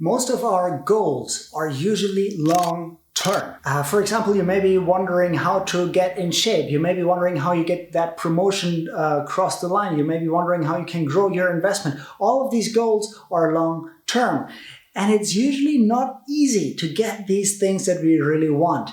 Most of our goals are usually long term. For example, you may be wondering how to get in shape. You may be wondering how you get that promotion across the line. You may be wondering how you can grow your investment. All of these goals are long term. And it's usually not easy to get these things that we really want.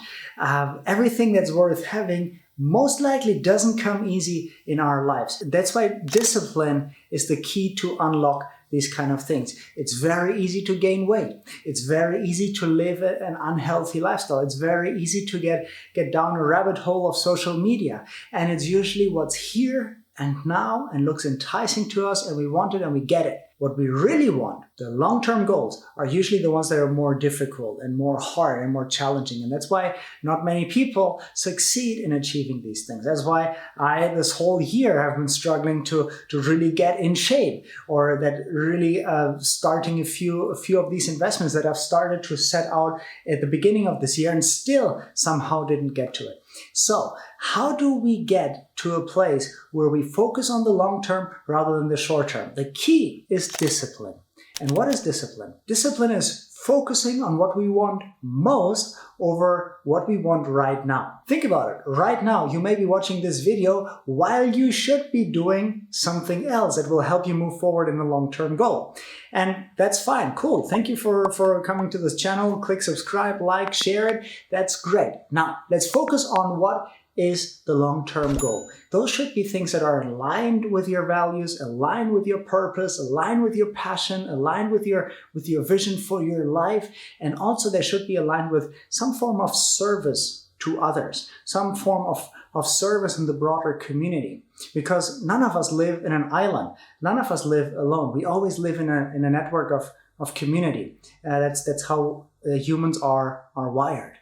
Everything that's worth having most likely doesn't come easy in our lives. That's why discipline is the key to unlock these kind of things. It's very easy to gain weight. It's very easy to live an unhealthy lifestyle. It's very easy to get down a rabbit hole of social media. And it's usually what's here and now and looks enticing to us, and we want it and we get it. What we really want, the long-term goals, are usually the ones that are more difficult and more hard and more challenging. And that's why not many people succeed in achieving these things. That's why I, this whole year, have been struggling to really get in shape, or that really starting a few of these investments that I've started to set out at the beginning of this year and still somehow didn't get to it. So how do we get to a place where we focus on the long term rather than the short term? The key is discipline. And what is discipline? Discipline is focusing on what we want most over what we want right now. Think about it. Right now, you may be watching this video while you should be doing something else that will help you move forward in a long-term goal. And that's fine. Cool. Thank you for coming to this channel. Click subscribe, like, share it. That's great. Now, let's focus on what is the long-term goal. Those should be things that are aligned with your values, aligned with your purpose, aligned with your passion, aligned with your vision for your life, and also they should be aligned with some form of service to others, some form of service in the broader community. Because none of us live in an island. None of us live alone. We always live in a network of community. That's how humans are wired.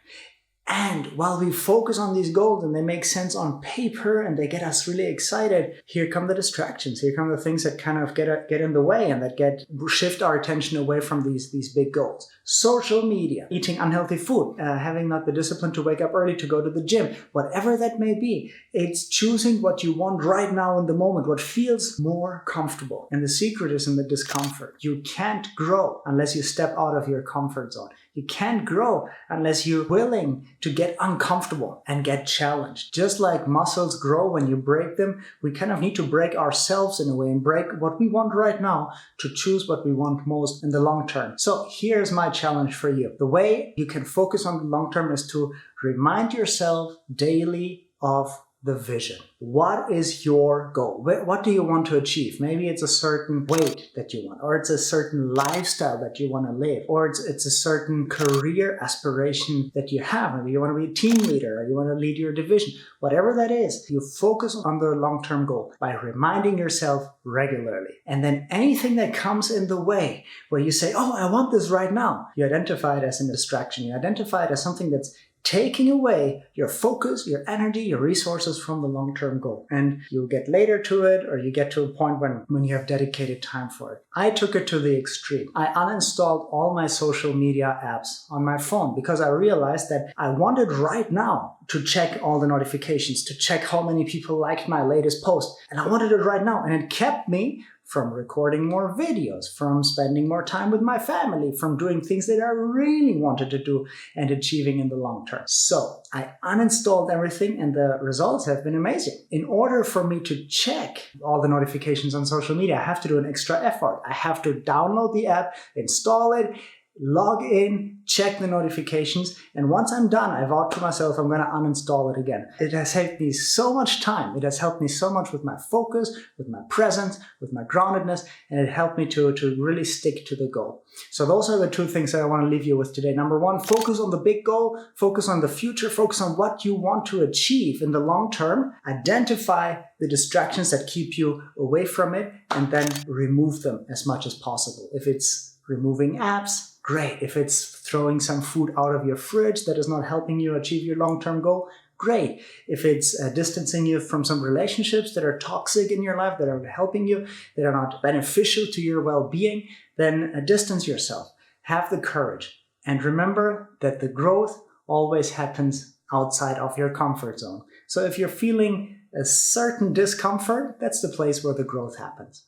And while we focus on these goals and they make sense on paper and they get us really excited, here come the distractions. Here come the things that kind of get in the way and that shift our attention away from these big goals. Social media, eating unhealthy food, having not the discipline to wake up early to go to the gym, whatever that may be. It's choosing what you want right now in the moment, what feels more comfortable. And the secret is in the discomfort. You can't grow unless you step out of your comfort zone. You can't grow unless you're willing to get uncomfortable and get challenged. Just like muscles grow when you break them, we kind of need to break ourselves in a way and break what we want right now to choose what we want most in the long term. So here's my challenge for you. The way you can focus on the long term is to remind yourself daily of the vision. What is your goal? What do you want to achieve? Maybe it's a certain weight that you want, or it's a certain lifestyle that you want to live, or it's a certain career aspiration that you have. Maybe you want to be a team leader, or you want to lead your division. Whatever that is, you focus on the long-term goal by reminding yourself regularly. And then anything that comes in the way, where you say, oh, I want this right now, you identify it as a distraction. You identify it as something that's taking away your focus, your energy, your resources from the long-term goal. And you'll get later to it, or you get to a point when you have dedicated time for it. I took it to the extreme. I uninstalled all my social media apps on my phone because I realized that I wanted right now to check all the notifications, to check how many people liked my latest post. And I wanted it right now. And it kept me from recording more videos, from spending more time with my family, from doing things that I really wanted to do and achieving in the long term. So I uninstalled everything and the results have been amazing. In order for me to check all the notifications on social media, I have to do an extra effort. I have to download the app, install it, log in, check the notifications, and once I'm done, I vowed to myself I'm going to uninstall it again. It has saved me so much time. It has helped me so much with my focus, with my presence, with my groundedness, and it helped me to really stick to the goal. So those are the two things that I want to leave you with today. Number one, focus on the big goal, focus on the future, focus on what you want to achieve in the long term, identify the distractions that keep you away from it, and then remove them as much as possible. If it's removing apps, great. If it's throwing some food out of your fridge that is not helping you achieve your long-term goal, great. If it's distancing you from some relationships that are toxic in your life, that are helping you, that are not beneficial to your well-being, then distance yourself. Have the courage. And remember that the growth always happens outside of your comfort zone. So if you're feeling a certain discomfort, that's the place where the growth happens.